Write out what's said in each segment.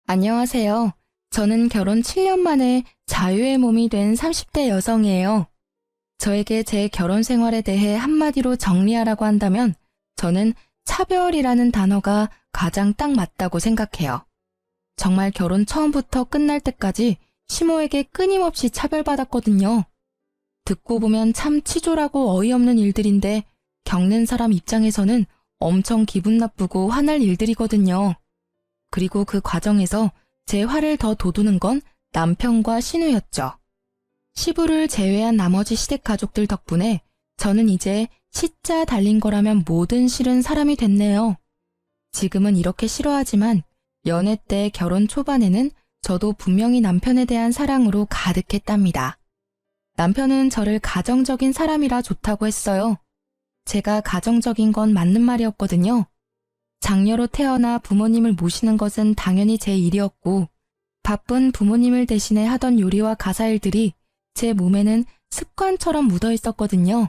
안녕하세요. 저는 결혼 7년 만에 자유의 몸이 된 30대 여성이에요. 저에게 제 결혼 생활에 대해 한마디로 정리하라고 한다면 저는 차별이라는 단어가 가장 딱 맞다고 생각해요. 정말 결혼 처음부터 끝날 때까지 시모에게 끊임없이 차별받았거든요. 듣고 보면 참 치졸하고 어이없는 일들인데 겪는 사람 입장에서는 엄청 기분 나쁘고 화날 일들이거든요. 그리고 그 과정에서 제 화를 더 돋우는 건 남편과 신우였죠. 시부를 제외한 나머지 시댁 가족들 덕분에 저는 이제 시자 달린 거라면 뭐든 싫은 사람이 됐네요. 지금은 이렇게 싫어하지만 연애 때 결혼 초반에는 저도 분명히 남편에 대한 사랑으로 가득했답니다. 남편은 저를 가정적인 사람이라 좋다고 했어요. 제가 가정적인 건 맞는 말이었거든요. 장녀로 태어나 부모님을 모시는 것은 당연히 제 일이었고 바쁜 부모님을 대신해 하던 요리와 가사일들이 제 몸에는 습관처럼 묻어 있었거든요.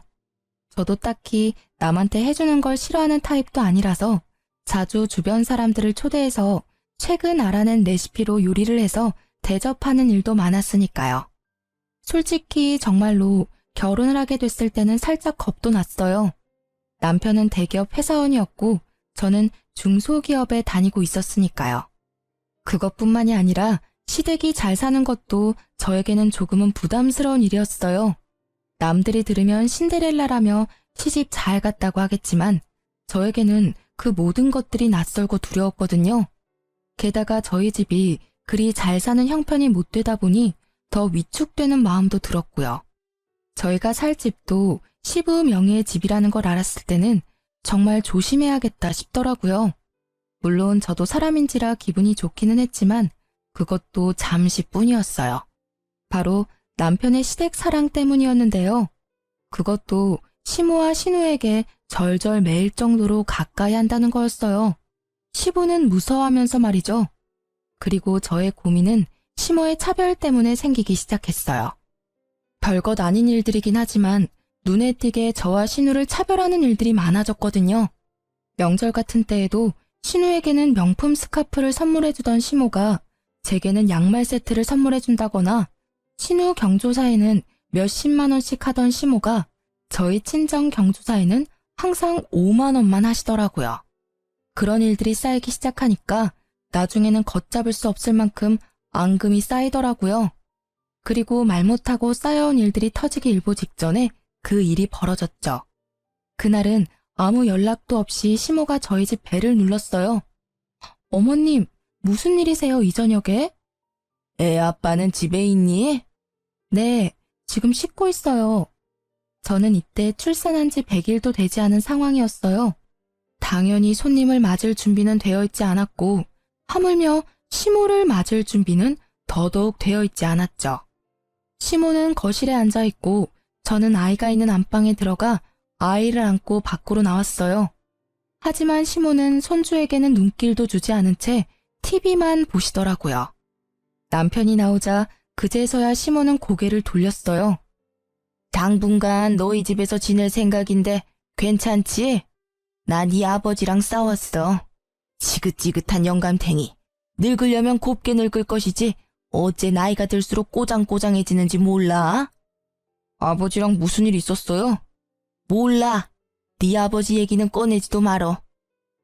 저도 딱히 남한테 해주는 걸 싫어하는 타입도 아니라서 자주 주변 사람들을 초대해서 최근 알아낸 레시피로 요리를 해서 대접하는 일도 많았으니까요. 솔직히 정말로 결혼을 하게 됐을 때는 살짝 겁도 났어요. 남편은 대기업 회사원이었고 저는 중소기업에 다니고 있었으니까요. 그것뿐만이 아니라 시댁이 잘 사는 것도 저에게는 조금은 부담스러운 일이었어요. 남들이 들으면 신데렐라라며 시집 잘 갔다고 하겠지만 저에게는 그 모든 것들이 낯설고 두려웠거든요. 게다가 저희 집이 그리 잘 사는 형편이 못 되다 보니 더 위축되는 마음도 들었고요. 저희가 살 집도 시부 명의의 집이라는 걸 알았을 때는 정말 조심해야겠다 싶더라고요. 물론 저도 사람인지라 기분이 좋기는 했지만 그것도 잠시뿐이었어요. 바로 남편의 시댁 사랑 때문이었는데요. 그것도 시모와 신우에게 절절 매일 정도로 가까이 한다는 거였어요. 시부는 무서워하면서 말이죠. 그리고 저의 고민은 시모의 차별 때문에 생기기 시작했어요. 별것 아닌 일들이긴 하지만 눈에 띄게 저와 신우를 차별하는 일들이 많아졌거든요. 명절 같은 때에도 신우에게는 명품 스카프를 선물해주던 시모가 제게는 양말 세트를 선물해준다거나 신우 경조사에는 몇십만 원씩 하던 시모가 저희 친정 경조사에는 항상 5만 원만 하시더라고요. 그런 일들이 쌓이기 시작하니까 나중에는 걷잡을 수 없을 만큼 앙금이 쌓이더라고요. 그리고 말 못하고 쌓여온 일들이 터지기 일보 직전에 그 일이 벌어졌죠. 그날은 아무 연락도 없이 시모가 저희 집 벨을 눌렀어요. 어머님, 무슨 일이세요, 이 저녁에? 애 아빠는 집에 있니? 네, 지금 씻고 있어요. 저는 이때 출산한 지 100일도 되지 않은 상황이었어요. 당연히 손님을 맞을 준비는 되어 있지 않았고 하물며 시모를 맞을 준비는 더더욱 되어 있지 않았죠. 시모는 거실에 앉아 있고 저는 아이가 있는 안방에 들어가 아이를 안고 밖으로 나왔어요. 하지만 시모는 손주에게는 눈길도 주지 않은 채 TV만 보시더라고요. 남편이 나오자 그제서야 시모는 고개를 돌렸어요. 당분간 너희 집에서 지낼 생각인데 괜찮지? 나 네 아버지랑 싸웠어. 지긋지긋한 영감탱이. 늙으려면 곱게 늙을 것이지 어째 나이가 들수록 꼬장꼬장해지는지 몰라? 아버지랑 무슨 일 있었어요? 몰라. 네 아버지 얘기는 꺼내지도 말어.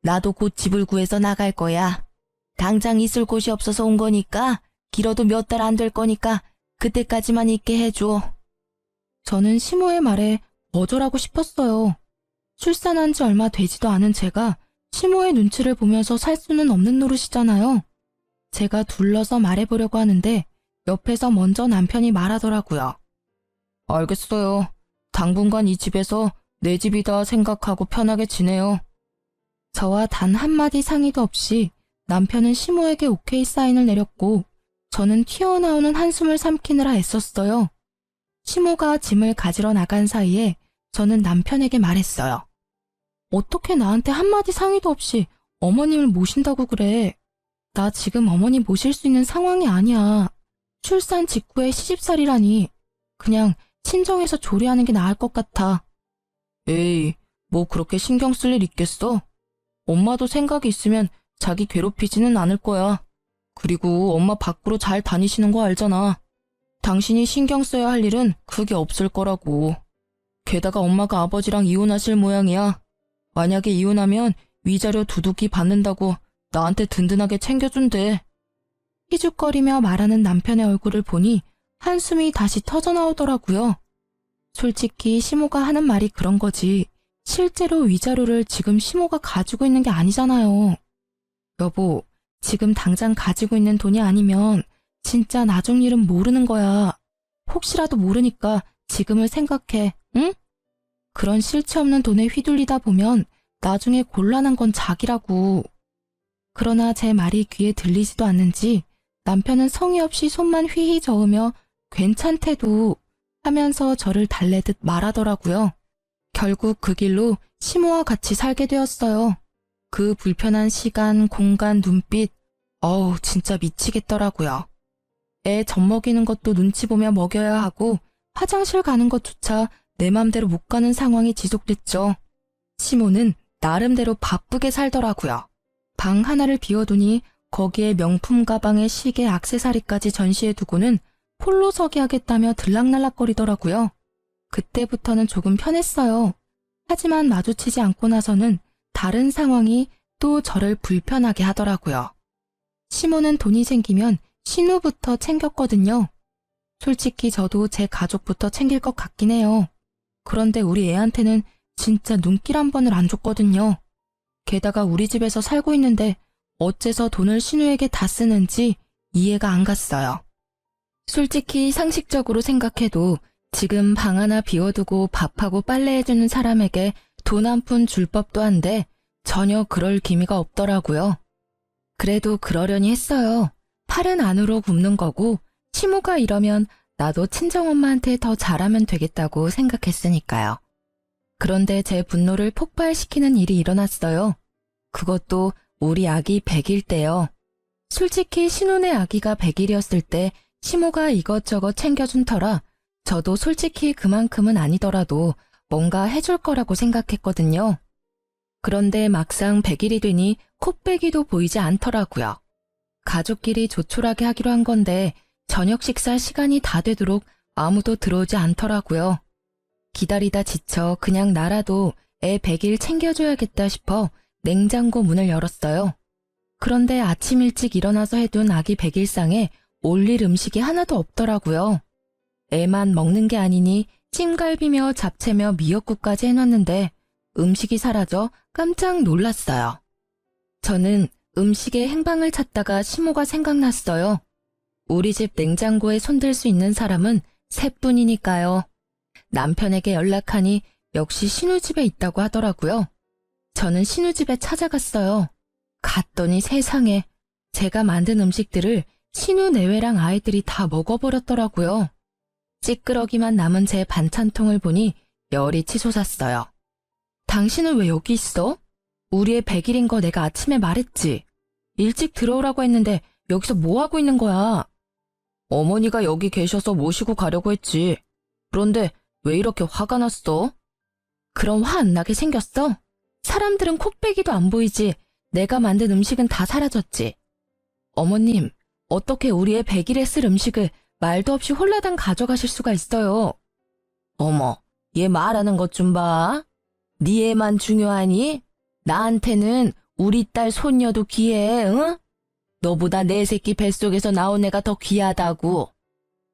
나도 곧 집을 구해서 나갈 거야. 당장 있을 곳이 없어서 온 거니까 길어도 몇 달 안 될 거니까 그때까지만 있게 해줘. 저는 시모의 말에 거절하고 싶었어요. 출산한 지 얼마 되지도 않은 제가 시모의 눈치를 보면서 살 수는 없는 노릇이잖아요. 제가 둘러서 말해보려고 하는데 옆에서 먼저 남편이 말하더라고요. 알겠어요. 당분간 이 집에서 내 집이다 생각하고 편하게 지내요. 저와 단 한마디 상의도 없이 남편은 시모에게 오케이 사인을 내렸고 저는 튀어나오는 한숨을 삼키느라 애썼어요. 시모가 짐을 가지러 나간 사이에 저는 남편에게 말했어요. 어떻게 나한테 한마디 상의도 없이 어머님을 모신다고 그래. 나 지금 어머니 모실 수 있는 상황이 아니야. 출산 직후에 시집살이라니. 그냥 친정에서 조리하는 게 나을 것 같아. 에이, 뭐 그렇게 신경 쓸 일 있겠어? 엄마도 생각이 있으면 자기 괴롭히지는 않을 거야. 그리고 엄마 밖으로 잘 다니시는 거 알잖아. 당신이 신경 써야 할 일은 크게 없을 거라고. 게다가 엄마가 아버지랑 이혼하실 모양이야. 만약에 이혼하면 위자료 두둑이 받는다고 나한테 든든하게 챙겨준대. 희죽거리며 말하는 남편의 얼굴을 보니 한숨이 다시 터져나오더라고요. 솔직히 시모가 하는 말이 그런 거지. 실제로 위자료를 지금 시모가 가지고 있는 게 아니잖아요. 여보, 지금 당장 가지고 있는 돈이 아니면 진짜 나중 일은 모르는 거야. 혹시라도 모르니까 지금을 생각해, 응? 그런 실체 없는 돈에 휘둘리다 보면 나중에 곤란한 건 자기라고. 그러나 제 말이 귀에 들리지도 않는지 남편은 성의 없이 손만 휘휘 저으며 괜찮대도 하면서 저를 달래듯 말하더라고요. 결국 그 길로 시모와 같이 살게 되었어요. 그 불편한 시간, 공간, 눈빛, 진짜 미치겠더라고요. 애 젖먹이는 것도 눈치 보며 먹여야 하고 화장실 가는 것조차 내 맘대로 못 가는 상황이 지속됐죠. 시모는 나름대로 바쁘게 살더라고요. 방 하나를 비워두니 거기에 명품 가방에 시계, 액세서리까지 전시해두고는 홀로 서기 하겠다며 들락날락거리더라고요. 그때부터는 조금 편했어요. 하지만 마주치지 않고 나서는 다른 상황이 또 저를 불편하게 하더라고요. 시모는 돈이 생기면 신우부터 챙겼거든요. 솔직히 저도 제 가족부터 챙길 것 같긴 해요. 그런데 우리 애한테는 진짜 눈길 한 번을 안 줬거든요. 게다가 우리 집에서 살고 있는데 어째서 돈을 신우에게 다 쓰는지 이해가 안 갔어요. 솔직히 상식적으로 생각해도 지금 방 하나 비워두고 밥하고 빨래해주는 사람에게 돈 한 푼 줄 법도 한데 전혀 그럴 기미가 없더라고요. 그래도 그러려니 했어요. 팔은 안으로 굽는 거고 시모가 이러면 나도 친정엄마한테 더 잘하면 되겠다고 생각했으니까요. 그런데 제 분노를 폭발시키는 일이 일어났어요. 그것도 우리 아기 100일 때요. 솔직히 신혼의 아기가 100일이었을 때 시모가 이것저것 챙겨준 터라 저도 솔직히 그만큼은 아니더라도 뭔가 해줄 거라고 생각했거든요. 그런데 막상 100일이 되니 콧배기도 보이지 않더라고요. 가족끼리 조촐하게 하기로 한 건데 저녁 식사 시간이 다 되도록 아무도 들어오지 않더라고요. 기다리다 지쳐 그냥 나라도 애 100일 챙겨줘야겠다 싶어 냉장고 문을 열었어요. 그런데 아침 일찍 일어나서 해둔 아기 100일상에 올릴 음식이 하나도 없더라고요. 애만 먹는 게 아니니 찜갈비며 잡채며 미역국까지 해놨는데 음식이 사라져 깜짝 놀랐어요. 저는 음식의 행방을 찾다가 시모가 생각났어요. 우리 집 냉장고에 손댈 수 있는 사람은 3분이니까요. 남편에게 연락하니 역시 신우집에 있다고 하더라고요. 저는 신우집에 찾아갔어요. 갔더니 세상에 제가 만든 음식들을 신우 내외랑 아이들이 다 먹어버렸더라고요. 찌끄러기만 남은 제 반찬통을 보니 열이 치솟았어요. 당신은 왜 여기 있어? 우리 애 100일인 거 내가 아침에 말했지. 일찍 들어오라고 했는데 여기서 뭐 하고 있는 거야? 어머니가 여기 계셔서 모시고 가려고 했지. 그런데 왜 이렇게 화가 났어? 그럼 화 안 나게 생겼어? 사람들은 콧배기도 안 보이지. 내가 만든 음식은 다 사라졌지. 어머님, 어떻게 우리 애 100일에 쓸 음식을 말도 없이 홀라당 가져가실 수가 있어요? 어머, 얘 말하는 것 좀 봐. 네 애만 중요하니? 나한테는 우리 딸 손녀도 귀해, 응? 너보다 내 새끼 뱃속에서 나온 애가 더 귀하다고.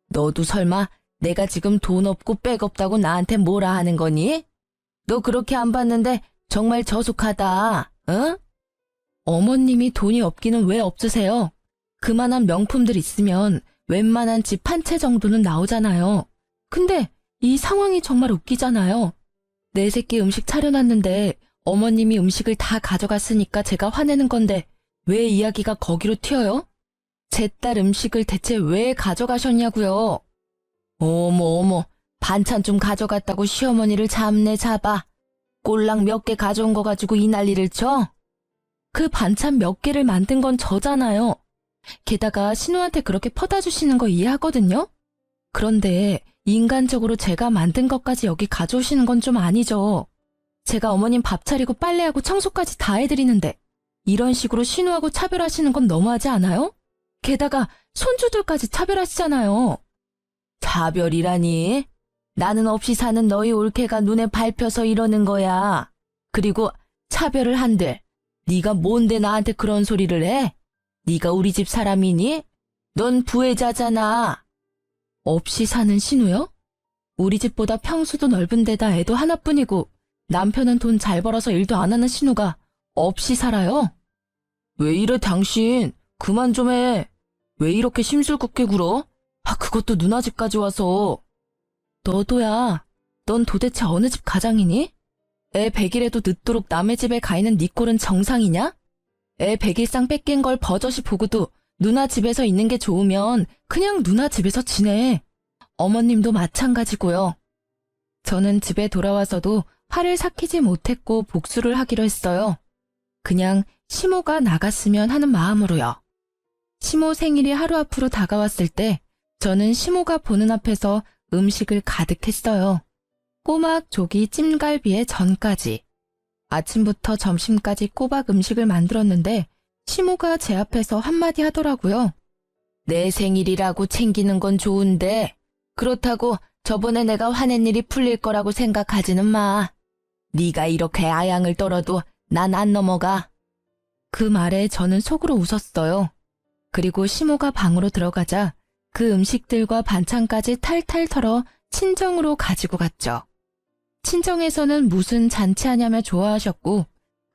너도 설마 내가 지금 돈 없고 백 없다고 나한테 뭐라 하는 거니? 너 그렇게 안 봤는데 정말 저속하다, 응? 어머님이 돈이 없기는 왜 없으세요? 그만한 명품들 있으면 웬만한 집 한 채 정도는 나오잖아요. 근데 이 상황이 정말 웃기잖아요. 내 새끼 음식 차려놨는데 어머님이 음식을 다 가져갔으니까 제가 화내는 건데 왜 이야기가 거기로 튀어요? 제 딸 음식을 대체 왜 가져가셨냐고요? 어머, 반찬 좀 가져갔다고 시어머니를 잡네 잡아. 꼴랑 몇 개 가져온 거 가지고 이 난리를 쳐? 그 반찬 몇 개를 만든 건 저잖아요. 게다가 신우한테 그렇게 퍼다 주시는 거 이해하거든요? 그런데 인간적으로 제가 만든 것까지 여기 가져오시는 건 좀 아니죠. 제가 어머님 밥 차리고 빨래하고 청소까지 다 해드리는데 이런 식으로 신우하고 차별하시는 건 너무하지 않아요? 게다가 손주들까지 차별하시잖아요. 차별이라니? 나는 없이 사는 너희 올케가 눈에 밟혀서 이러는 거야. 그리고 차별을 한들 네가 뭔데 나한테 그런 소리를 해? 네가 우리 집 사람이니? 넌 부혜자잖아. 없이 사는 신우요? 우리 집보다 평수도 넓은 데다 애도 하나뿐이고 남편은 돈 잘 벌어서 일도 안 하는 신우가 없이 살아요? 왜 이래 당신? 그만 좀 해. 왜 이렇게 심술궂게 굴어? 그것도 누나 집까지 와서. 너도야. 넌 도대체 어느 집 가장이니? 애 100일에도 늦도록 남의 집에 가 있는 네 꼴은 정상이냐? 애 100일상 뺏긴 걸 버젓이 보고도 누나 집에서 있는 게 좋으면 그냥 누나 집에서 지내. 어머님도 마찬가지고요. 저는 집에 돌아와서도 화를 삭히지 못했고 복수를 하기로 했어요. 그냥 시모가 나갔으면 하는 마음으로요. 시모 생일이 하루 앞으로 다가왔을 때 저는 시모가 보는 앞에서 음식을 가득 했어요. 꼬막, 조기, 찜갈비에 전까지. 아침부터 점심까지 꼬박 음식을 만들었는데 시모가 제 앞에서 한마디 하더라고요. 내 생일이라고 챙기는 건 좋은데 그렇다고 저번에 내가 화낸 일이 풀릴 거라고 생각하지는 마. 네가 이렇게 아양을 떨어도 난 안 넘어가. 그 말에 저는 속으로 웃었어요. 그리고 시모가 방으로 들어가자 그 음식들과 반찬까지 탈탈 털어 친정으로 가지고 갔죠. 친정에서는 무슨 잔치하냐며 좋아하셨고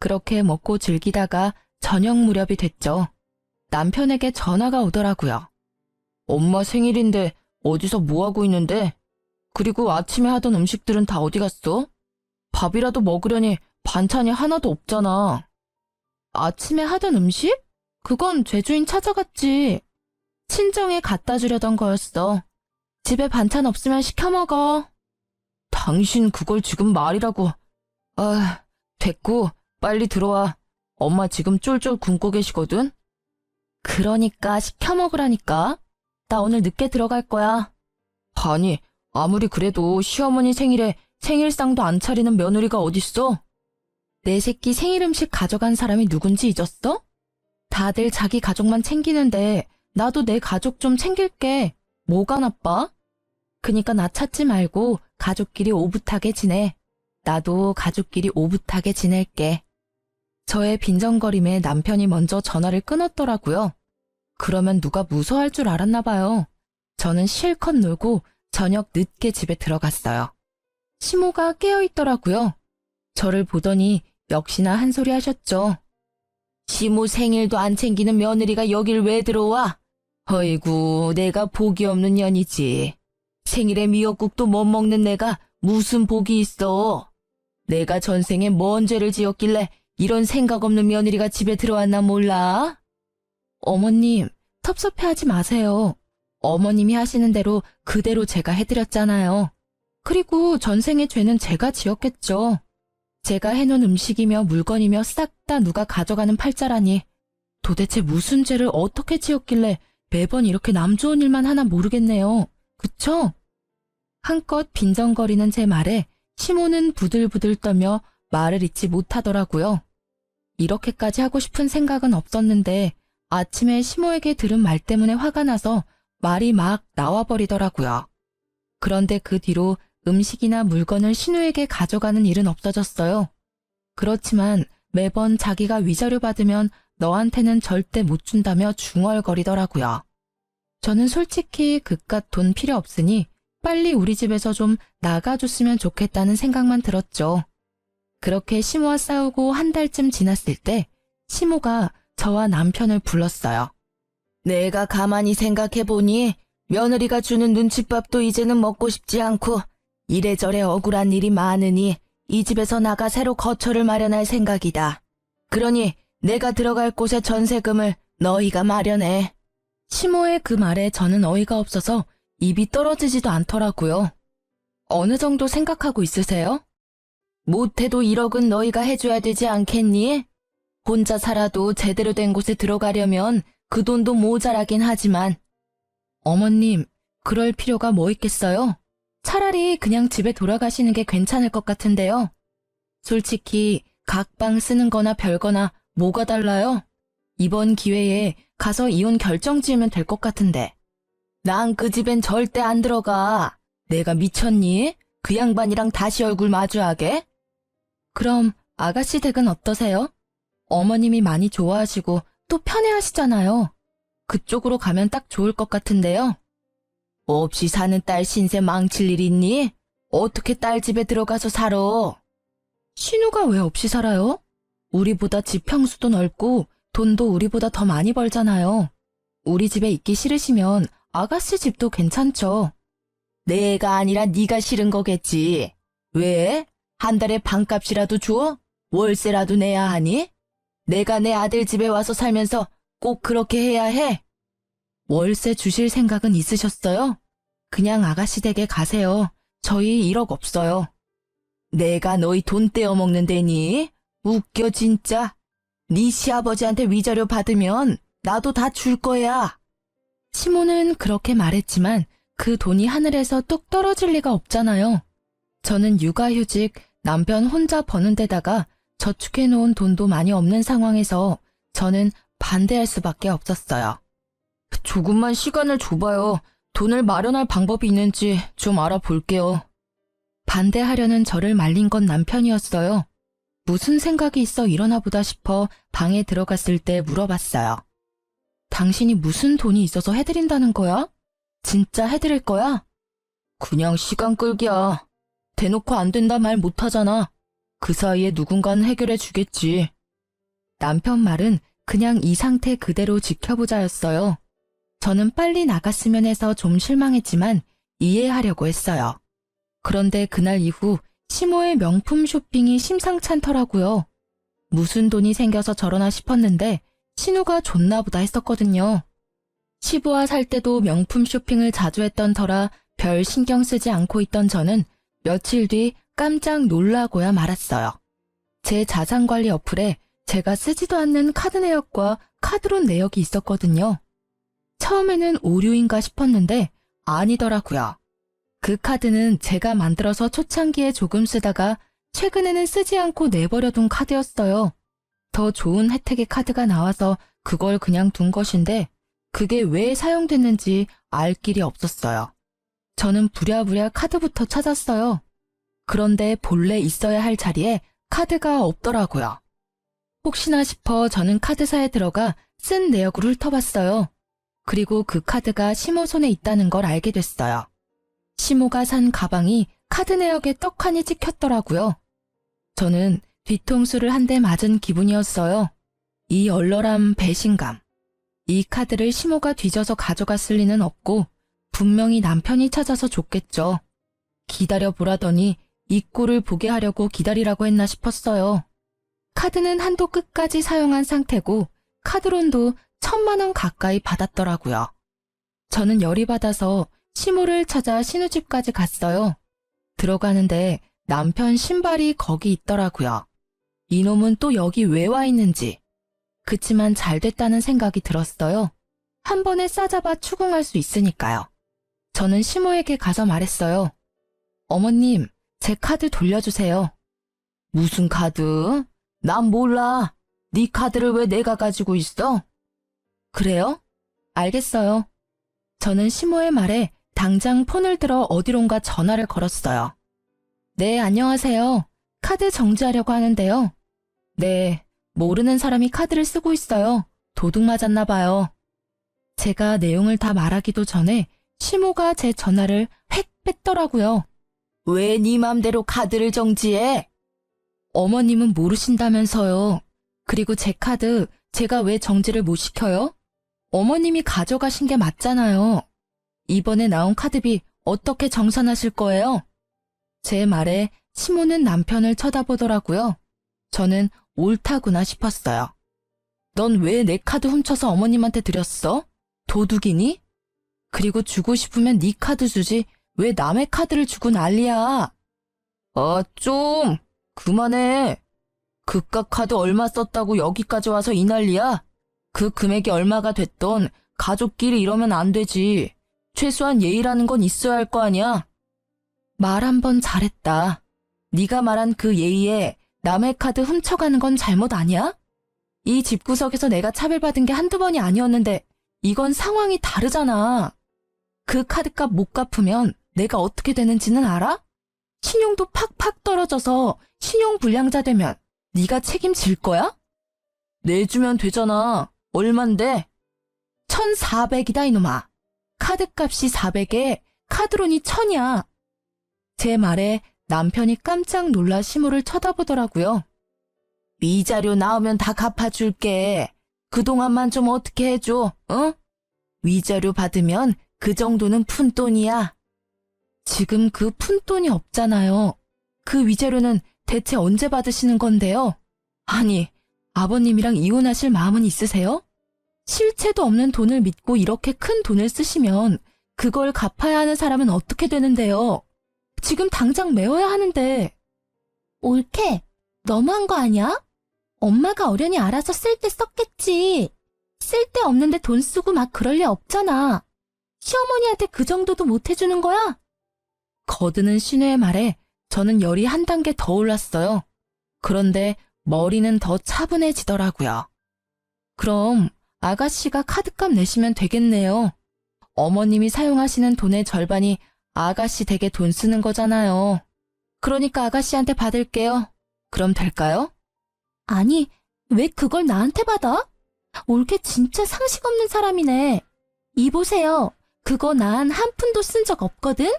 그렇게 먹고 즐기다가 저녁 무렵이 됐죠. 남편에게 전화가 오더라고요. 엄마 생일인데 어디서 뭐하고 있는데? 그리고 아침에 하던 음식들은 다 어디 갔어? 밥이라도 먹으려니 반찬이 하나도 없잖아. 아침에 하던 음식? 그건 죄주인 찾아갔지. 친정에 갖다 주려던 거였어. 집에 반찬 없으면 시켜 먹어. 당신 그걸 지금 말이라고. 됐고 빨리 들어와. 엄마 지금 쫄쫄 굶고 계시거든. 그러니까 시켜 먹으라니까. 나 오늘 늦게 들어갈 거야. 아니, 아무리 그래도 시어머니 생일에 생일상도 안 차리는 며느리가 어딨어? 내 새끼 생일 음식 가져간 사람이 누군지 잊었어? 다들 자기 가족만 챙기는데 나도 내 가족 좀 챙길게. 뭐가 나빠? 그니까 나 찾지 말고 가족끼리 오붓하게 지내. 나도 가족끼리 오붓하게 지낼게. 저의 빈정거림에 남편이 먼저 전화를 끊었더라고요. 그러면 누가 무서워할 줄 알았나 봐요. 저는 실컷 놀고 저녁 늦게 집에 들어갔어요. 시모가 깨어있더라고요. 저를 보더니 역시나 한 소리 하셨죠. 시모 생일도 안 챙기는 며느리가 여길 왜 들어와? 어이구, 내가 복이 없는 년이지. 생일에 미역국도 못 먹는 내가 무슨 복이 있어. 내가 전생에 뭔 죄를 지었길래 이런 생각 없는 며느리가 집에 들어왔나 몰라? 어머님, 섭섭해하지 마세요. 어머님이 하시는 대로 그대로 제가 해드렸잖아요. 그리고 전생의 죄는 제가 지었겠죠. 제가 해놓은 음식이며 물건이며 싹 다 누가 가져가는 팔자라니. 도대체 무슨 죄를 어떻게 지었길래 매번 이렇게 남 좋은 일만 하나 모르겠네요. 그쵸? 한껏 빈정거리는 제 말에 시모는 부들부들 떨며 말을 잇지 못하더라고요. 이렇게까지 하고 싶은 생각은 없었는데 아침에 시모에게 들은 말 때문에 화가 나서 말이 막 나와버리더라고요. 그런데 그 뒤로 음식이나 물건을 신우에게 가져가는 일은 없어졌어요. 그렇지만 매번 자기가 위자료 받으면 너한테는 절대 못 준다며 중얼거리더라고요. 저는 솔직히 그깟 돈 필요 없으니 빨리 우리 집에서 좀 나가줬으면 좋겠다는 생각만 들었죠. 그렇게 시모와 싸우고 한 달쯤 지났을 때 시모가 저와 남편을 불렀어요. 내가 가만히 생각해보니 며느리가 주는 눈칫밥도 이제는 먹고 싶지 않고 이래저래 억울한 일이 많으니 이 집에서 나가 새로 거처를 마련할 생각이다. 그러니 내가 들어갈 곳의 전세금을 너희가 마련해. 시모의 그 말에 저는 어이가 없어서 입이 떨어지지도 않더라고요. 어느 정도 생각하고 있으세요? 못해도 1억은 너희가 해줘야 되지 않겠니? 혼자 살아도 제대로 된 곳에 들어가려면 그 돈도 모자라긴 하지만. 어머님, 그럴 필요가 뭐 있겠어요? 차라리 그냥 집에 돌아가시는 게 괜찮을 것 같은데요. 솔직히 각방 쓰는 거나 별거나 뭐가 달라요? 이번 기회에 가서 이혼 결정 지으면 될 것 같은데. 난 그 집엔 절대 안 들어가. 내가 미쳤니? 그 양반이랑 다시 얼굴 마주하게? 그럼 아가씨 댁은 어떠세요? 어머님이 많이 좋아하시고 또 편애하시잖아요. 그쪽으로 가면 딱 좋을 것 같은데요. 없이 사는 딸 신세 망칠 일 있니? 어떻게 딸 집에 들어가서 살아? 신우가 왜 없이 살아요? 우리보다 집 평수도 넓고 돈도 우리보다 더 많이 벌잖아요. 우리 집에 있기 싫으시면 아가씨 집도 괜찮죠. 내가 아니라 네가 싫은 거겠지. 왜? 한 달에 방값이라도 줘? 월세라도 내야 하니? 내가 내 아들 집에 와서 살면서 꼭 그렇게 해야 해? 월세 주실 생각은 있으셨어요? 그냥 아가씨 댁에 가세요. 저희 1억 없어요. 내가 너희 돈 떼어먹는 데니? 웃겨 진짜. 네 시아버지한테 위자료 받으면 나도 다 줄 거야. 시모는 그렇게 말했지만 그 돈이 하늘에서 뚝 떨어질 리가 없잖아요. 저는 육아휴직, 남편 혼자 버는 데다가 저축해놓은 돈도 많이 없는 상황에서 저는 반대할 수밖에 없었어요. 조금만 시간을 줘봐요. 돈을 마련할 방법이 있는지 좀 알아볼게요. 반대하려는 저를 말린 건 남편이었어요. 무슨 생각이 있어 이러나 보다 싶어 방에 들어갔을 때 물어봤어요. 당신이 무슨 돈이 있어서 해드린다는 거야? 진짜 해드릴 거야? 그냥 시간 끌기야. 대놓고 안 된다 말 못하잖아. 그 사이에 누군가는 해결해 주겠지. 남편 말은 그냥 이 상태 그대로 지켜보자였어요. 저는 빨리 나갔으면 해서 좀 실망했지만 이해하려고 했어요. 그런데 그날 이후 시모의 명품 쇼핑이 심상찮더라고요. 무슨 돈이 생겨서 저러나 싶었는데 신우가 좋나 보다 했었거든요. 시부와 살 때도 명품 쇼핑을 자주 했던 터라 별 신경 쓰지 않고 있던 저는 며칠 뒤 깜짝 놀라고야 말았어요. 제 자산관리 어플에 제가 쓰지도 않는 카드 내역과 카드론 내역이 있었거든요. 처음에는 오류인가 싶었는데 아니더라고요. 그 카드는 제가 만들어서 초창기에 조금 쓰다가 최근에는 쓰지 않고 내버려둔 카드였어요. 더 좋은 혜택의 카드가 나와서 그걸 그냥 둔 것인데 그게 왜 사용됐는지 알 길이 없었어요. 저는 부랴부랴 카드부터 찾았어요. 그런데 본래 있어야 할 자리에 카드가 없더라고요. 혹시나 싶어 저는 카드사에 들어가 쓴 내역을 훑어봤어요. 그리고 그 카드가 시모 손에 있다는 걸 알게 됐어요. 시모가 산 가방이 카드 내역에 떡하니 찍혔더라고요. 저는 뒤통수를 한 대 맞은 기분이었어요. 이 얼얼한 배신감. 이 카드를 시모가 뒤져서 가져갔을 리는 없고 분명히 남편이 찾아서 줬겠죠. 기다려보라더니 이 꼴을 보게 하려고 기다리라고 했나 싶었어요. 카드는 한도 끝까지 사용한 상태고 카드론도 1,000만 원 가까이 받았더라고요. 저는 열이 받아서 시모를 찾아 신우집까지 갔어요. 들어가는데 남편 신발이 거기 있더라고요. 이놈은 또 여기 왜 와 있는지. 그치만 잘 됐다는 생각이 들었어요. 한 번에 싸잡아 추궁할 수 있으니까요. 저는 시모에게 가서 말했어요. 어머님, 제 카드 돌려주세요. 무슨 카드? 난 몰라. 네 카드를 왜 내가 가지고 있어? 그래요? 알겠어요. 저는 시모의 말에 당장 폰을 들어 어디론가 전화를 걸었어요. 네, 안녕하세요. 카드 정지하려고 하는데요. 네, 모르는 사람이 카드를 쓰고 있어요. 도둑 맞았나 봐요. 제가 내용을 다 말하기도 전에 시모가 제 전화를 획 뺐더라고요. 왜 네 맘대로 카드를 정지해? 어머님은 모르신다면서요. 그리고 제 카드 제가 왜 정지를 못 시켜요? 어머님이 가져가신 게 맞잖아요. 이번에 나온 카드비 어떻게 정산하실 거예요? 제 말에 시모는 남편을 쳐다보더라고요. 저는 옳다구나 싶었어요. 넌 왜 내 카드 훔쳐서 어머님한테 드렸어? 도둑이니? 그리고 주고 싶으면 네 카드 주지 왜 남의 카드를 주고 난리야? 좀 그만해. 그깟 카드 얼마 썼다고 여기까지 와서 이 난리야? 그 금액이 얼마가 됐던 가족끼리 이러면 안 되지. 최소한 예의라는 건 있어야 할 거 아니야? 말 한 번 잘했다. 네가 말한 그 예의에 남의 카드 훔쳐가는 건 잘못 아니야? 이 집구석에서 내가 차별받은 게 한두 번이 아니었는데 이건 상황이 다르잖아. 그 카드값 못 갚으면 내가 어떻게 되는지는 알아? 신용도 팍팍 떨어져서 신용불량자 되면 네가 책임질 거야? 내주면 되잖아. 얼만데? 1,400이다 이놈아. 카드값이 400에 카드론이 1,000이야. 제 말에 남편이 깜짝 놀라 시모를 쳐다보더라고요. 위자료 나오면 다 갚아줄게. 그동안만 좀 어떻게 해줘, 어? 위자료 받으면 그 정도는 푼돈이야. 지금 그 푼돈이 없잖아요. 그 위자료는 대체 언제 받으시는 건데요? 아니, 아버님이랑 이혼하실 마음은 있으세요? 실체도 없는 돈을 믿고 이렇게 큰 돈을 쓰시면 그걸 갚아야 하는 사람은 어떻게 되는데요? 지금 당장 메워야 하는데. 옳게, 너무한 거 아니야? 엄마가 어련히 알아서 쓸 때 썼겠지. 쓸 데 없는데 돈 쓰고 막 그럴 리 없잖아. 시어머니한테 그 정도도 못 해주는 거야? 거드는 시누의 말에 저는 열이 한 단계 더 올랐어요. 그런데 머리는 더 차분해지더라고요. 그럼 아가씨가 카드값 내시면 되겠네요. 어머님이 사용하시는 돈의 절반이 아가씨 댁에 돈 쓰는 거잖아요. 그러니까 아가씨한테 받을게요. 그럼 될까요? 아니, 왜 그걸 나한테 받아? 올케 진짜 상식 없는 사람이네. 이보세요. 그거 난 한 푼도 쓴 적 없거든?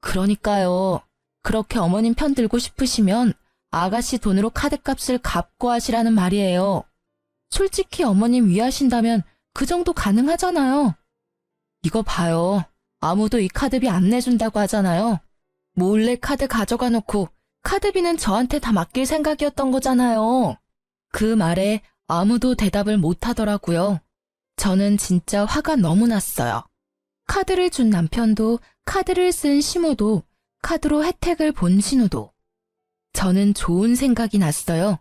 그러니까요. 그렇게 어머님 편 들고 싶으시면 아가씨 돈으로 카드값을 갚고 하시라는 말이에요. 솔직히 어머님 위하신다면 그 정도 가능하잖아요. 이거 봐요. 아무도 이 카드비 안 내준다고 하잖아요. 몰래 카드 가져가 놓고 카드비는 저한테 다 맡길 생각이었던 거잖아요. 그 말에 아무도 대답을 못 하더라고요. 저는 진짜 화가 너무 났어요. 카드를 준 남편도, 카드를 쓴 시모도, 카드로 혜택을 본 신우도. 저는 좋은 생각이 났어요.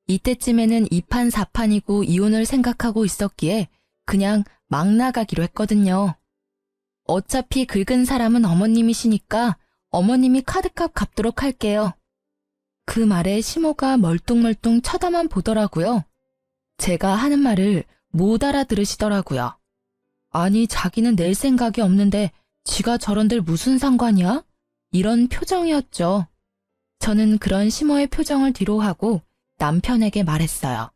이때쯤에는 2판 4판이고 이혼을 생각하고 있었기에 그냥 막 나가기로 했거든요. 어차피 긁은 사람은 어머님이시니까 어머님이 카드값 갚도록 할게요. 그 말에 시모가 멀뚱멀뚱 쳐다만 보더라고요. 제가 하는 말을 못 알아들으시더라고요. 아니, 자기는 낼 생각이 없는데 지가 저런들 무슨 상관이야? 이런 표정이었죠. 저는 그런 시모의 표정을 뒤로 하고 남편에게 말했어요.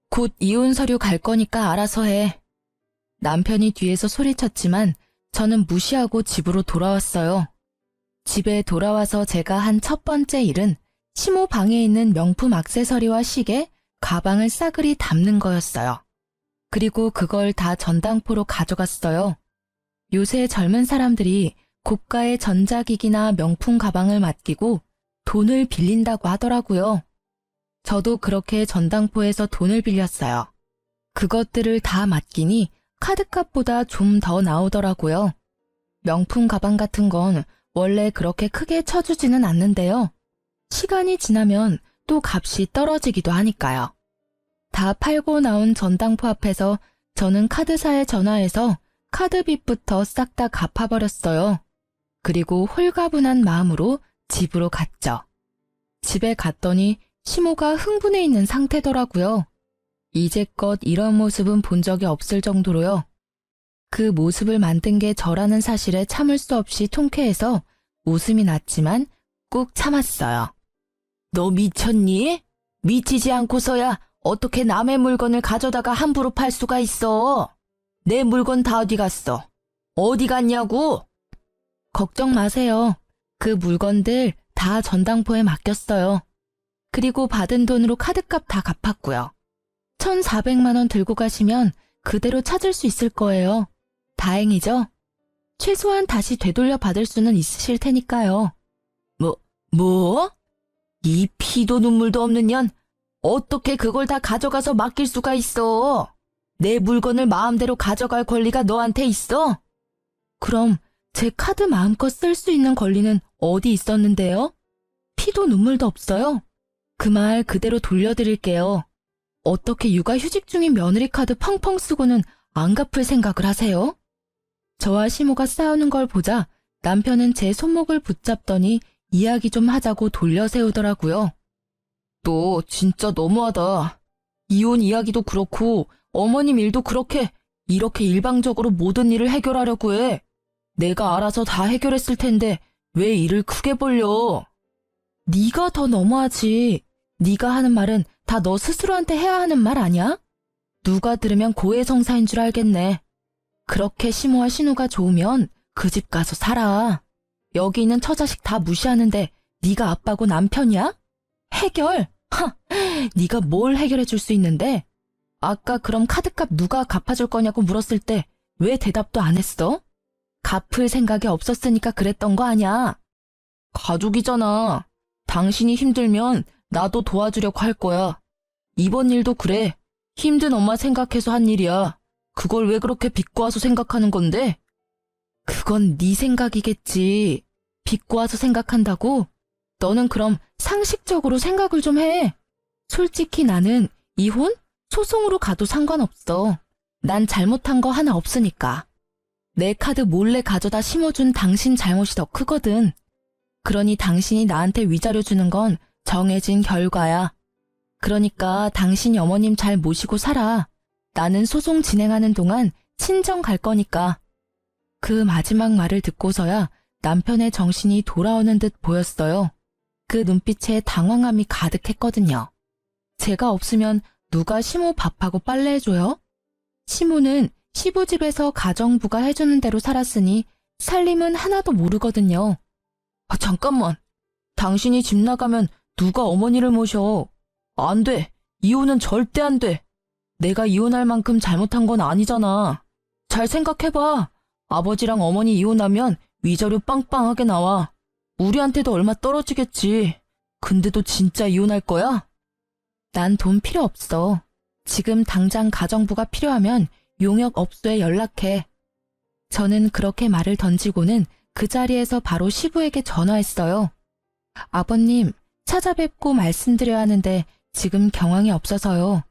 곧 이혼 서류 갈 거니까 알아서 해. 남편이 뒤에서 소리쳤지만 저는 무시하고 집으로 돌아왔어요. 집에 돌아와서 제가 한 첫 번째 일은 시모 방에 있는 명품 액세서리와 시계, 가방을 싸그리 담는 거였어요. 그리고 그걸 다 전당포로 가져갔어요. 요새 젊은 사람들이 고가의 전자기기나 명품 가방을 맡기고 돈을 빌린다고 하더라고요. 저도 그렇게 전당포에서 돈을 빌렸어요. 그것들을 다 맡기니 카드값보다 좀 더 나오더라고요. 명품 가방 같은 건 원래 그렇게 크게 쳐주지는 않는데요. 시간이 지나면 또 값이 떨어지기도 하니까요. 다 팔고 나온 전당포 앞에서 저는 카드사에 전화해서 카드빚부터 싹 다 갚아버렸어요. 그리고 홀가분한 마음으로 집으로 갔죠. 집에 갔더니 시모가 흥분해 있는 상태더라고요. 이제껏 이런 모습은 본 적이 없을 정도로요. 그 모습을 만든 게 저라는 사실에 참을 수 없이 통쾌해서 웃음이 났지만 꾹 참았어요. 너 미쳤니? 미치지 않고서야 어떻게 남의 물건을 가져다가 함부로 팔 수가 있어? 내 물건 다 어디 갔어? 어디 갔냐고? 걱정 마세요. 그 물건들 다 전당포에 맡겼어요. 그리고 받은 돈으로 카드값 다 갚았고요. 1,400만 원 들고 가시면 그대로 찾을 수 있을 거예요. 다행이죠? 최소한 다시 되돌려 받을 수는 있으실 테니까요. 뭐? 이 피도 눈물도 없는 년, 어떻게 그걸 다 가져가서 맡길 수가 있어? 내 물건을 마음대로 가져갈 권리가 너한테 있어? 그럼 제 카드 마음껏 쓸 수 있는 권리는 어디 있었는데요? 피도 눈물도 없어요. 그 말 그대로 돌려드릴게요. 어떻게 육아휴직 중인 며느리 카드 펑펑 쓰고는 안 갚을 생각을 하세요? 저와 시모가 싸우는 걸 보자 남편은 제 손목을 붙잡더니 이야기 좀 하자고 돌려 세우더라고요. 너 진짜 너무하다. 이혼 이야기도 그렇고 어머님 일도 그렇게 이렇게 일방적으로 모든 일을 해결하려고 해. 내가 알아서 다 해결했을 텐데 왜 일을 크게 벌려? 네가 더 너무하지. 네가 하는 말은 다 너 스스로한테 해야 하는 말 아니야? 누가 들으면 고해성사인 줄 알겠네. 그렇게 시모와 신우가 좋으면 그 집 가서 살아. 여기 있는 처자식 다 무시하는데 네가 아빠고 남편이야? 해결? 하, 네가 뭘 해결해 줄 수 있는데? 아까 그럼 카드값 누가 갚아줄 거냐고 물었을 때 왜 대답도 안 했어? 갚을 생각이 없었으니까 그랬던 거 아냐? 가족이잖아. 당신이 힘들면 나도 도와주려고 할 거야. 이번 일도 그래. 힘든 엄마 생각해서 한 일이야. 그걸 왜 그렇게 비꼬아서 생각하는 건데? 그건 네 생각이겠지. 비꼬아서 생각한다고? 너는 그럼 상식적으로 생각을 좀 해. 솔직히 나는 이혼? 소송으로 가도 상관없어. 난 잘못한 거 하나 없으니까. 내 카드 몰래 가져다 심어준 당신 잘못이 더 크거든. 그러니 당신이 나한테 위자료 주는 건 정해진 결과야. 그러니까 당신이 어머님 잘 모시고 살아. 나는 소송 진행하는 동안 친정 갈 거니까. 그 마지막 말을 듣고서야 남편의 정신이 돌아오는 듯 보였어요. 그 눈빛에 당황함이 가득했거든요. 제가 없으면 누가 시모 밥하고 빨래해줘요? 시모는 시부집에서 가정부가 해주는 대로 살았으니 살림은 하나도 모르거든요. 잠깐만. 당신이 집 나가면 누가 어머니를 모셔? 안 돼. 이혼은 절대 안 돼. 내가 이혼할 만큼 잘못한 건 아니잖아. 잘 생각해봐. 아버지랑 어머니 이혼하면 위자료 빵빵하게 나와. 우리한테도 얼마 떨어지겠지. 근데도 진짜 이혼할 거야? 난 돈 필요 없어. 지금 당장 가정부가 필요하면 용역업소에 연락해. 저는 그렇게 말을 던지고는 그 자리에서 바로 시부에게 전화했어요. 아버님, 찾아뵙고 말씀드려야 하는데 지금 경황이 없어서요.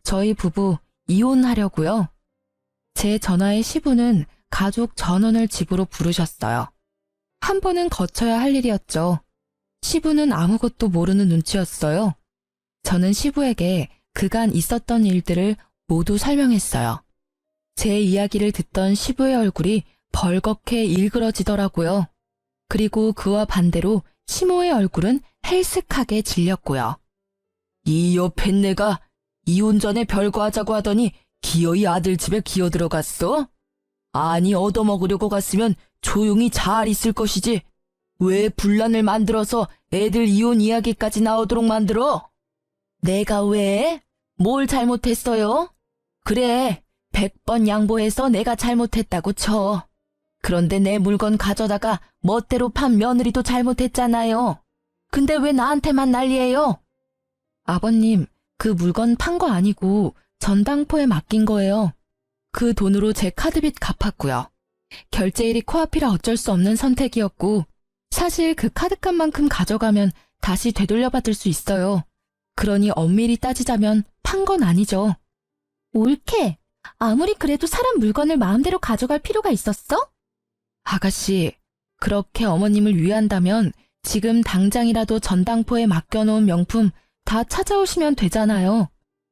저희 부부 이혼하려고요. 제 전화에 시부는 가족 전원을 집으로 부르셨어요. 한 번은 거쳐야 할 일이었죠. 시부는 아무것도 모르는 눈치였어요. 저는 시부에게 그간 있었던 일들을 모두 설명했어요. 제 이야기를 듣던 시부의 얼굴이 벌겋게 일그러지더라고요. 그리고 그와 반대로 시모의 얼굴은 헬쓱하게 질렸고요. 이 옆에 내가 이혼 전에 별거 하자고 하더니 기어이 아들 집에 기어 들어갔어? 아니 얻어먹으려고 갔으면 조용히 잘 있을 것이지. 왜 분란을 만들어서 애들 이혼 이야기까지 나오도록 만들어? 내가 왜? 뭘 잘못했어요? 그래, 100번 양보해서 내가 잘못했다고 쳐. 그런데 내 물건 가져다가 멋대로 판 며느리도 잘못했잖아요. 근데 왜 나한테만 난리예요? 아버님, 그 물건 판 거 아니고 전당포에 맡긴 거예요. 그 돈으로 제 카드빚 갚았고요. 결제일이 코앞이라 어쩔 수 없는 선택이었고 사실 그 카드값만큼 가져가면 다시 되돌려받을 수 있어요. 그러니 엄밀히 따지자면 판 건 아니죠. 옳게. 아무리 그래도 사람 물건을 마음대로 가져갈 필요가 있었어? 아가씨, 그렇게 어머님을 위한다면 지금 당장이라도 전당포에 맡겨놓은 명품 다 찾아오시면 되잖아요.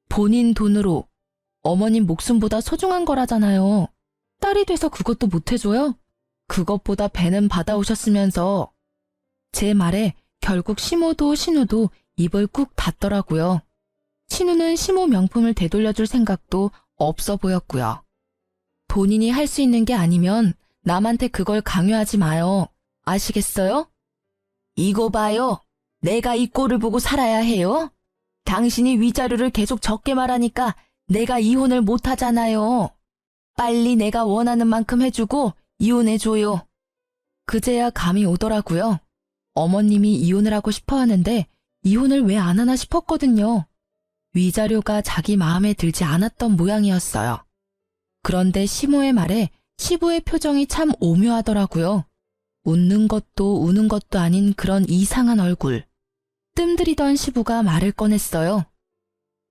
본인 돈으로. 어머님 목숨보다 소중한 거라잖아요. 딸이 돼서 그것도 못해줘요? 그것보다 배는 받아오셨으면서. 제 말에 결국 시모도 신우도 입을 꾹 닫더라고요. 신우는 시모 명품을 되돌려줄 생각도 없어 보였고요. 본인이 할 수 있는 게 아니면 남한테 그걸 강요하지 마요. 아시겠어요? 이거 봐요. 내가 이 꼴을 보고 살아야 해요? 당신이 위자료를 계속 적게 말하니까 내가 이혼을 못하잖아요. 빨리 내가 원하는 만큼 해주고 이혼해줘요. 그제야 감이 오더라고요. 어머님이 이혼을 하고 싶어 하는데 이혼을 왜 안 하나 싶었거든요. 위자료가 자기 마음에 들지 않았던 모양이었어요. 그런데 시모의 말에 시부의 표정이 참 오묘하더라고요. 웃는 것도 우는 것도 아닌 그런 이상한 얼굴. 뜸들이던 시부가 말을 꺼냈어요.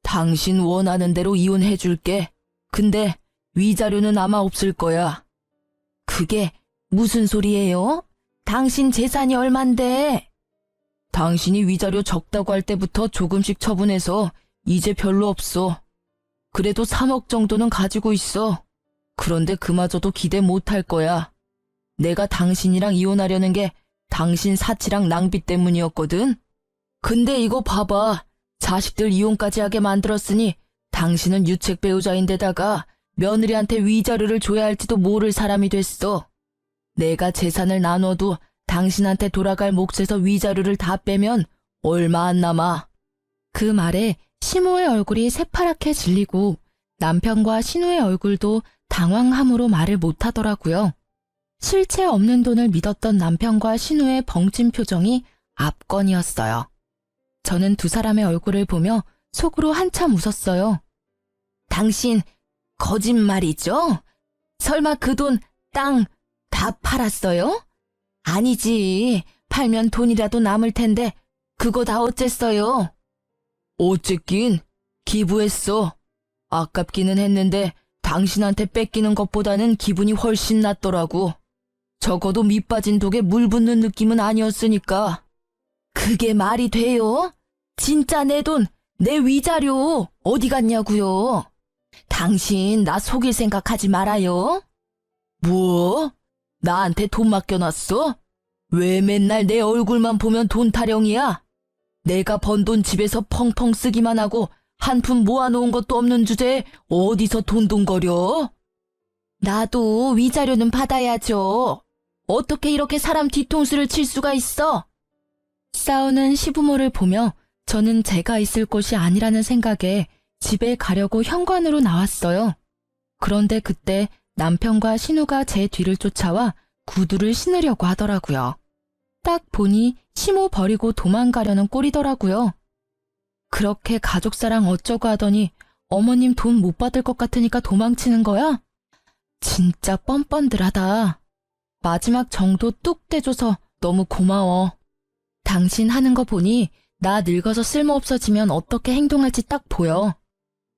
당신 원하는 대로 이혼해줄게. 근데 위자료는 아마 없을 거야. 그게 무슨 소리예요? 당신 재산이 얼만데? 당신이 위자료 적다고 할 때부터 조금씩 처분해서 이제 별로 없어. 그래도 3억 정도는 가지고 있어. 그런데 그마저도 기대 못할 거야. 내가 당신이랑 이혼하려는 게 당신 사치랑 낭비 때문이었거든. 근데 이거 봐봐. 자식들 이혼까지 하게 만들었으니 당신은 유책 배우자인데다가 며느리한테 위자료를 줘야 할지도 모를 사람이 됐어. 내가 재산을 나눠도 당신한테 돌아갈 몫에서 위자료를 다 빼면 얼마 안 남아. 그 말에 시모의 얼굴이 새파랗게 질리고 남편과 신우의 얼굴도 당황함으로 말을 못하더라고요. 실체 없는 돈을 믿었던 남편과 신우의 벙찐 표정이 압권이었어요. 저는 두 사람의 얼굴을 보며 속으로 한참 웃었어요. 당신 거짓말이죠? 설마 그 돈, 땅 다 팔았어요? 아니지. 팔면 돈이라도 남을 텐데 그거 다 어쨌어요? 어쨌긴 기부했어. 아깝기는 했는데 당신한테 뺏기는 것보다는 기분이 훨씬 낫더라고. 적어도 밑 빠진 독에 물 붓는 느낌은 아니었으니까. 그게 말이 돼요? 진짜 내 돈, 내 위자료 어디 갔냐고요? 당신 나 속일 생각하지 말아요. 뭐? 나한테 돈 맡겨놨어? 왜 맨날 내 얼굴만 보면 돈 타령이야? 내가 번 돈 집에서 펑펑 쓰기만 하고 한 푼 모아놓은 것도 없는 주제에 어디서 돈돈거려? 나도 위자료는 받아야죠. 어떻게 이렇게 사람 뒤통수를 칠 수가 있어? 싸우는 시부모를 보며 저는 제가 있을 곳이 아니라는 생각에 집에 가려고 현관으로 나왔어요. 그런데 그때 남편과 신우가 제 뒤를 쫓아와 구두를 신으려고 하더라고요. 딱 보니 시모 버리고 도망가려는 꼴이더라고요. 그렇게 가족사랑 어쩌고 하더니 어머님 돈 못 받을 것 같으니까 도망치는 거야? 진짜 뻔뻔들하다. 마지막 정도 뚝 떼줘서 너무 고마워. 당신 하는 거 보니 나 늙어서 쓸모없어지면 어떻게 행동할지 딱 보여.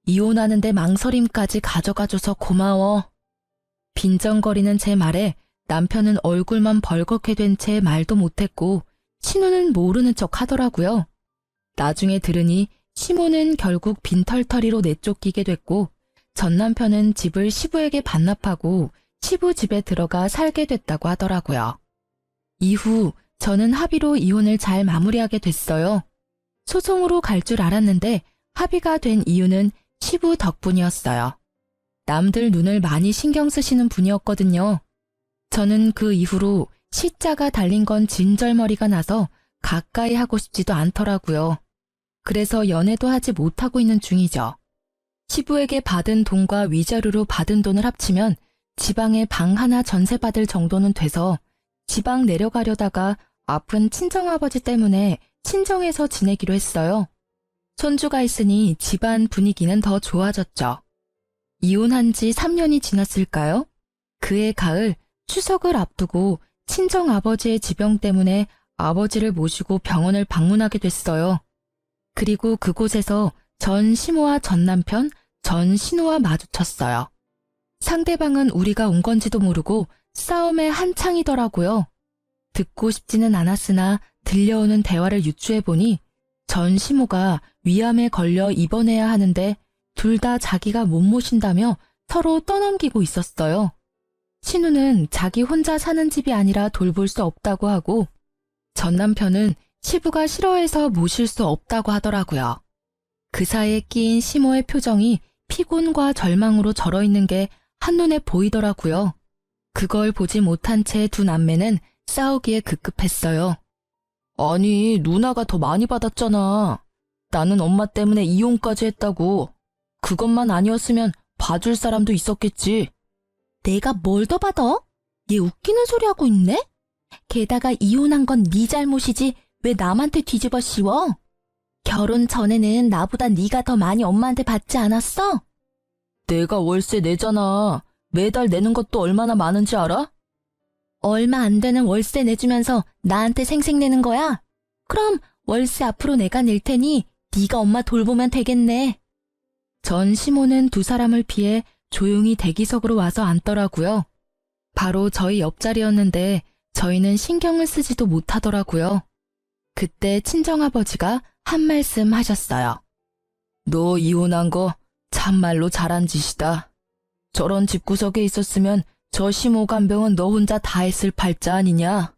이혼하는데 망설임까지 가져가줘서 고마워. 빈정거리는 제 말에 남편은 얼굴만 벌겋게 된 채 말도 못했고 신우는 모르는 척 하더라고요. 나중에 들으니 시모는 결국 빈털터리로 내쫓기게 됐고 전 남편은 집을 시부에게 반납하고 시부 집에 들어가 살게 됐다고 하더라고요. 이후 저는 합의로 이혼을 잘 마무리하게 됐어요. 소송으로 갈 줄 알았는데 합의가 된 이유는 시부 덕분이었어요. 남들 눈을 많이 신경 쓰시는 분이었거든요. 저는 그 이후로 시자가 달린 건 진절머리가 나서 가까이 하고 싶지도 않더라고요. 그래서 연애도 하지 못하고 있는 중이죠. 시부에게 받은 돈과 위자료로 받은 돈을 합치면 지방에 방 하나 전세받을 정도는 돼서 지방 내려가려다가 아픈 친정아버지 때문에 친정에서 지내기로 했어요. 손주가 있으니 집안 분위기는 더 좋아졌죠. 이혼한 지 3년이 지났을까요? 그해 가을 추석을 앞두고 친정아버지의 지병 때문에 아버지를 모시고 병원을 방문하게 됐어요. 그리고 그곳에서 전 시모와 전 남편, 전 신우와 마주쳤어요. 상대방은 우리가 온 건지도 모르고 싸움에 한창이더라고요. 듣고 싶지는 않았으나 들려오는 대화를 유추해보니 전 시모가 위암에 걸려 입원해야 하는데 둘 다 자기가 못 모신다며 서로 떠넘기고 있었어요. 신우는 자기 혼자 사는 집이 아니라 돌볼 수 없다고 하고 전 남편은 시부가 싫어해서 모실 수 없다고 하더라고요. 그 사이에 끼인 시모의 표정이 피곤과 절망으로 절어있는 게 한눈에 보이더라고요. 그걸 보지 못한 채 두 남매는 싸우기에 급급했어요. 아니, 누나가 더 많이 받았잖아. 나는 엄마 때문에 이혼까지 했다고. 그것만 아니었으면 봐줄 사람도 있었겠지. 내가 뭘 더 받아? 얘 웃기는 소리 하고 있네? 게다가 이혼한 건 네 잘못이지 왜 남한테 뒤집어 씌워? 결혼 전에는 나보다 네가 더 많이 엄마한테 받지 않았어? 내가 월세 내잖아. 매달 내는 것도 얼마나 많은지 알아? 얼마 안 되는 월세 내주면서 나한테 생색내는 거야? 그럼 월세 앞으로 내가 낼 테니 네가 엄마 돌보면 되겠네. 전 시모는 두 사람을 피해 조용히 대기석으로 와서 앉더라고요. 바로 저희 옆자리였는데 저희는 신경을 쓰지도 못하더라고요. 그때 친정아버지가 한 말씀 하셨어요. 너 이혼한 거 참말로 잘한 짓이다. 저런 집구석에 있었으면 저 심호 간병은 너 혼자 다 했을 팔자 아니냐?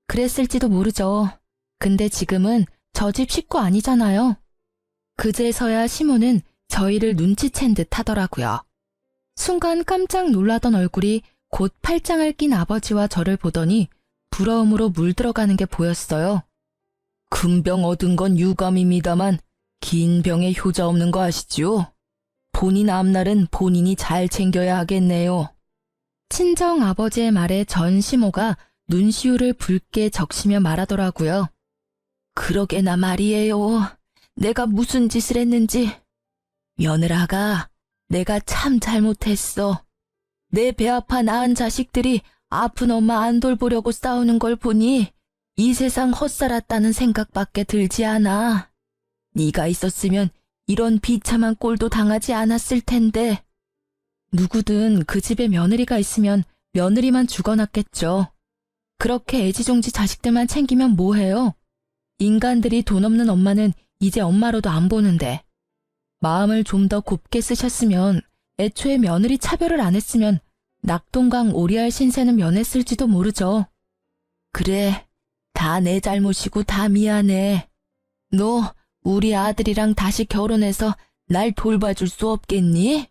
그랬을지도 모르죠. 근데 지금은 저 집 식구 아니잖아요. 그제서야 시모는 저희를 눈치챈 듯 하더라고요. 순간 깜짝 놀라던 얼굴이 곧 팔짱을 낀 아버지와 저를 보더니 부러움으로 물들어가는 게 보였어요. 큰 병 얻은 건 유감입니다만 긴 병에 효자 없는 거 아시지요? 본인 앞날은 본인이 잘 챙겨야 하겠네요. 친정 아버지의 말에 전 시모가 눈시울을 붉게 적시며 말하더라고요. 그러게나 말이에요. 내가 무슨 짓을 했는지. 며느라가 내가 참 잘못했어. 내 배 아파 낳은 자식들이 아픈 엄마 안 돌보려고 싸우는 걸 보니 이 세상 헛살았다는 생각밖에 들지 않아. 네가 있었으면 이런 비참한 꼴도 당하지 않았을 텐데. 누구든 그 집에 며느리가 있으면 며느리만 죽어났겠죠. 그렇게 애지중지 자식들만 챙기면 뭐해요? 인간들이 돈 없는 엄마는 이제 엄마로도 안 보는데. 마음을 좀 더 곱게 쓰셨으면 애초에 며느리 차별을 안 했으면 낙동강 오리알 신세는 면했을지도 모르죠. 그래, 다 내 잘못이고 다 미안해. 너 우리 아들이랑 다시 결혼해서 날 돌봐줄 수 없겠니?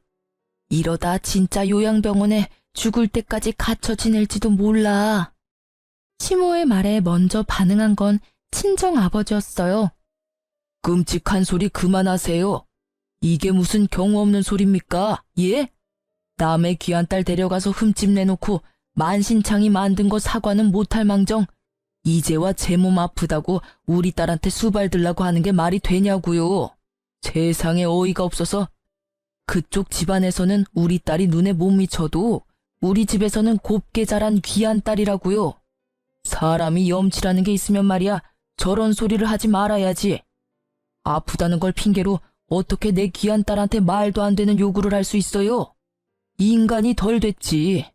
이러다 진짜 요양병원에 죽을 때까지 갇혀 지낼지도 몰라. 시모의 말에 먼저 반응한 건 친정 아버지였어요. 끔찍한 소리 그만하세요. 이게 무슨 경우 없는 소리입니까? 예? 남의 귀한 딸 데려가서 흠집 내놓고 만신창이 만든 거 사과는 못할 망정 이제와 제 몸 아프다고 우리 딸한테 수발 들라고 하는 게 말이 되냐고요. 세상에 어이가 없어서. 그쪽 집안에서는 우리 딸이 눈에 못 미쳐도 우리 집에서는 곱게 자란 귀한 딸이라고요. 사람이 염치라는 게 있으면 말이야 저런 소리를 하지 말아야지. 아프다는 걸 핑계로 어떻게 내 귀한 딸한테 말도 안 되는 요구를 할 수 있어요? 인간이 덜 됐지.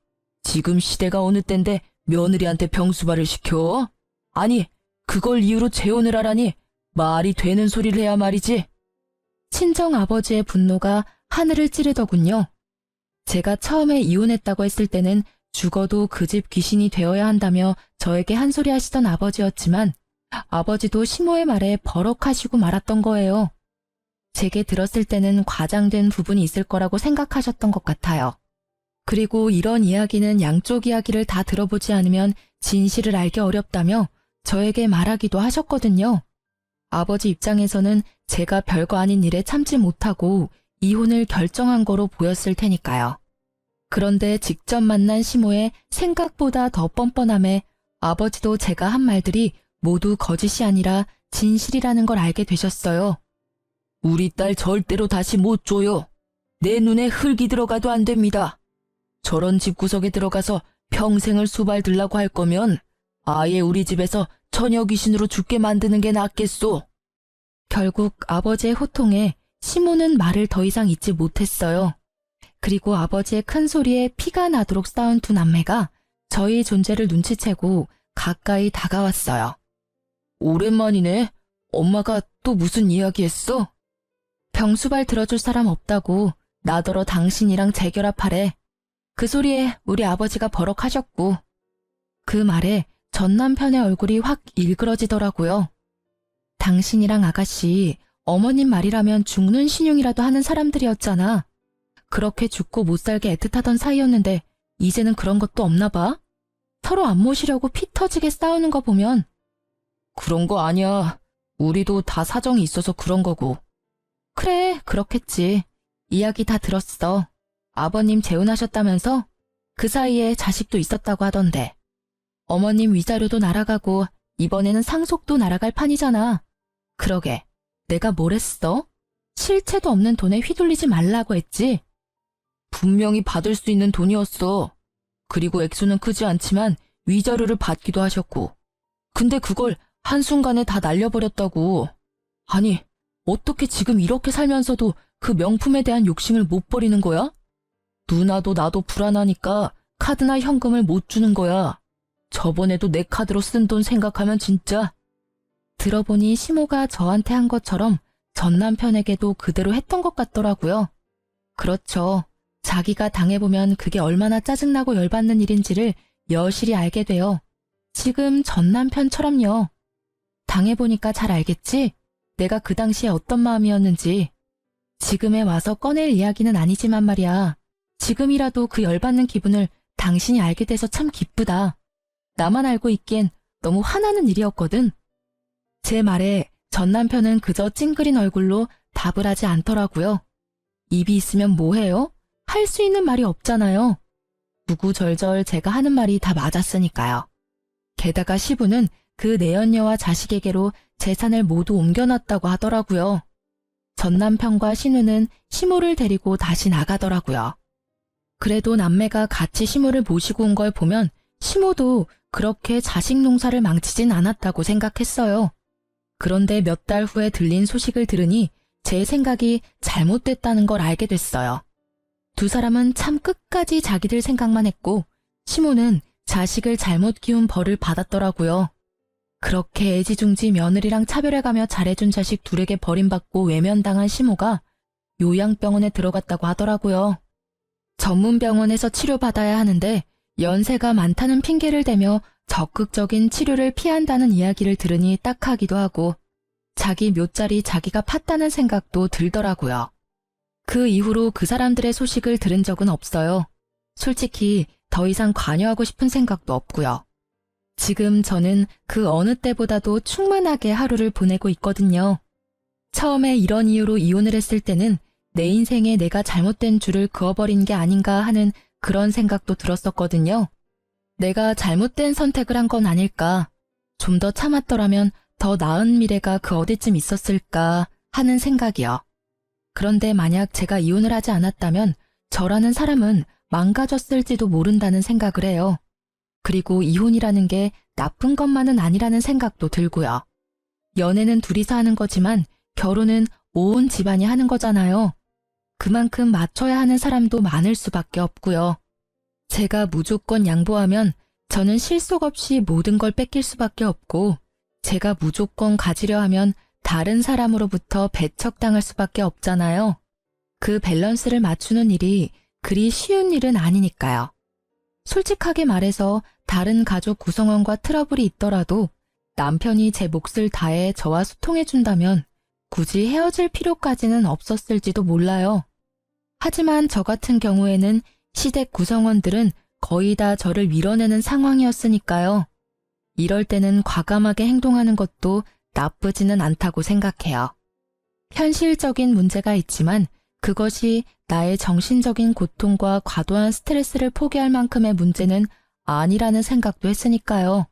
지금 시대가 어느 땐데 며느리한테 병수발을 시켜? 아니, 그걸 이유로 재혼을 하라니 말이 되는 소리를 해야 말이지. 친정 아버지의 분노가 하늘을 찌르더군요. 제가 처음에 이혼했다고 했을 때는 죽어도 그 집 귀신이 되어야 한다며 저에게 한 소리 하시던 아버지였지만 아버지도 시모의 말에 버럭하시고 말았던 거예요. 제게 들었을 때는 과장된 부분이 있을 거라고 생각하셨던 것 같아요. 그리고 이런 이야기는 양쪽 이야기를 다 들어보지 않으면 진실을 알기 어렵다며 저에게 말하기도 하셨거든요. 아버지 입장에서는 제가 별거 아닌 일에 참지 못하고 이혼을 결정한 거로 보였을 테니까요. 그런데 직접 만난 시모의 생각보다 더 뻔뻔함에 아버지도 제가 한 말들이 모두 거짓이 아니라 진실이라는 걸 알게 되셨어요. 우리 딸 절대로 다시 못 줘요. 내 눈에 흙이 들어가도 안 됩니다. 저런 집구석에 들어가서 평생을 수발 들라고 할 거면 아예 우리 집에서 처녀 귀신으로 죽게 만드는 게 낫겠소. 결국 아버지의 호통에 시모는 말을 더 이상 잇지 못했어요. 그리고 아버지의 큰 소리에 피가 나도록 싸운 두 남매가 저희 존재를 눈치채고 가까이 다가왔어요. 오랜만이네. 엄마가 또 무슨 이야기 했어? 병수발 들어줄 사람 없다고 나더러 당신이랑 재결합하래. 그 소리에 우리 아버지가 버럭하셨고 그 말에 전 남편의 얼굴이 확 일그러지더라고요. 당신이랑 아가씨 어머님 말이라면 죽는 신용이라도 하는 사람들이었잖아. 그렇게 죽고 못 살게 애틋하던 사이였는데 이제는 그런 것도 없나 봐. 서로 안 모시려고 피 터지게 싸우는 거 보면. 그런 거 아니야. 우리도 다 사정이 있어서 그런 거고. 그래, 그렇겠지. 이야기 다 들었어. 아버님 재혼하셨다면서? 그 사이에 자식도 있었다고 하던데. 어머님 위자료도 날아가고 이번에는 상속도 날아갈 판이잖아. 그러게, 내가 뭘 했어? 실체도 없는 돈에 휘둘리지 말라고 했지. 분명히 받을 수 있는 돈이었어. 그리고 액수는 크지 않지만 위자료를 받기도 하셨고. 근데 그걸 한순간에 다 날려버렸다고. 아니, 어떻게 지금 이렇게 살면서도 그 명품에 대한 욕심을 못 버리는 거야? 누나도 나도 불안하니까 카드나 현금을 못 주는 거야. 저번에도 내 카드로 쓴 돈 생각하면 진짜. 들어보니 시모가 저한테 한 것처럼 전 남편에게도 그대로 했던 것 같더라고요. 그렇죠. 자기가 당해보면 그게 얼마나 짜증나고 열받는 일인지를 여실히 알게 돼요. 지금 전 남편처럼요. 당해보니까 잘 알겠지? 내가 그 당시에 어떤 마음이었는지. 지금에 와서 꺼낼 이야기는 아니지만 말이야. 지금이라도 그 열받는 기분을 당신이 알게 돼서 참 기쁘다. 나만 알고 있기엔 너무 화나는 일이었거든. 제 말에 전 남편은 그저 찡그린 얼굴로 답을 하지 않더라고요. 입이 있으면 뭐해요? 할 수 있는 말이 없잖아요. 구구절절 제가 하는 말이 다 맞았으니까요. 게다가 시부는 그 내연녀와 자식에게로 재산을 모두 옮겨놨다고 하더라고요. 전 남편과 신우는 시모를 데리고 다시 나가더라고요. 그래도 남매가 같이 시모를 모시고 온 걸 보면 시모도 그렇게 자식 농사를 망치진 않았다고 생각했어요. 그런데 몇 달 후에 들린 소식을 들으니 제 생각이 잘못됐다는 걸 알게 됐어요. 두 사람은 참 끝까지 자기들 생각만 했고 시모는 자식을 잘못 키운 벌을 받았더라고요. 그렇게 애지중지 며느리랑 차별해가며 잘해준 자식 둘에게 버림받고 외면당한 시모가 요양병원에 들어갔다고 하더라고요. 전문병원에서 치료받아야 하는데 연세가 많다는 핑계를 대며 적극적인 치료를 피한다는 이야기를 들으니 딱하기도 하고 자기 묘자리 자기가 팠다는 생각도 들더라고요. 그 이후로 그 사람들의 소식을 들은 적은 없어요. 솔직히 더 이상 관여하고 싶은 생각도 없고요. 지금 저는 그 어느 때보다도 충만하게 하루를 보내고 있거든요. 처음에 이런 이유로 이혼을 했을 때는 내 인생에 내가 잘못된 줄을 그어버린 게 아닌가 하는 그런 생각도 들었었거든요. 내가 잘못된 선택을 한 건 아닐까, 좀 더 참았더라면 더 나은 미래가 그 어디쯤 있었을까 하는 생각이요. 그런데 만약 제가 이혼을 하지 않았다면 저라는 사람은 망가졌을지도 모른다는 생각을 해요. 그리고 이혼이라는 게 나쁜 것만은 아니라는 생각도 들고요. 연애는 둘이서 하는 거지만 결혼은 온 집안이 하는 거잖아요. 그만큼 맞춰야 하는 사람도 많을 수밖에 없고요. 제가 무조건 양보하면 저는 실속 없이 모든 걸 뺏길 수밖에 없고, 제가 무조건 가지려 하면 다른 사람으로부터 배척당할 수밖에 없잖아요. 그 밸런스를 맞추는 일이 그리 쉬운 일은 아니니까요. 솔직하게 말해서 다른 가족 구성원과 트러블이 있더라도 남편이 제 몫을 다해 저와 소통해준다면 굳이 헤어질 필요까지는 없었을지도 몰라요. 하지만 저 같은 경우에는 시댁 구성원들은 거의 다 저를 밀어내는 상황이었으니까요. 이럴 때는 과감하게 행동하는 것도 나쁘지는 않다고 생각해요. 현실적인 문제가 있지만 그것이 나의 정신적인 고통과 과도한 스트레스를 포기할 만큼의 문제는 아니라는 생각도 했으니까요.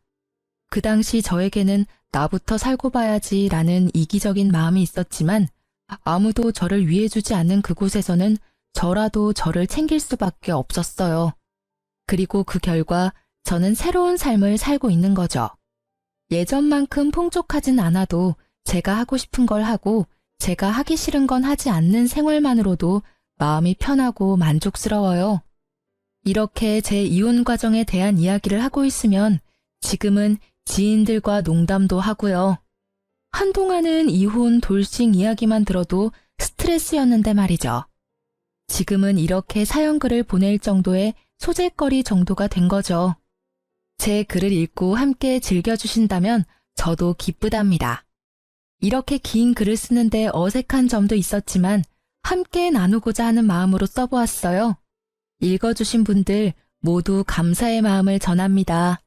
그 당시 저에게는 나부터 살고 봐야지라는 이기적인 마음이 있었지만 아무도 저를 위해주지 않는 그곳에서는 저라도 저를 챙길 수밖에 없었어요. 그리고 그 결과 저는 새로운 삶을 살고 있는 거죠. 예전만큼 풍족하진 않아도 제가 하고 싶은 걸 하고 제가 하기 싫은 건 하지 않는 생활만으로도 마음이 편하고 만족스러워요. 이렇게 제 이혼 과정에 대한 이야기를 하고 있으면 지금은 지인들과 농담도 하고요. 한동안은 이혼, 돌싱 이야기만 들어도 스트레스였는데 말이죠. 지금은 이렇게 사연글을 보낼 정도의 소재거리 정도가 된 거죠. 제 글을 읽고 함께 즐겨주신다면 저도 기쁘답니다. 이렇게 긴 글을 쓰는데 어색한 점도 있었지만 함께 나누고자 하는 마음으로 써보았어요. 읽어주신 분들 모두 감사의 마음을 전합니다.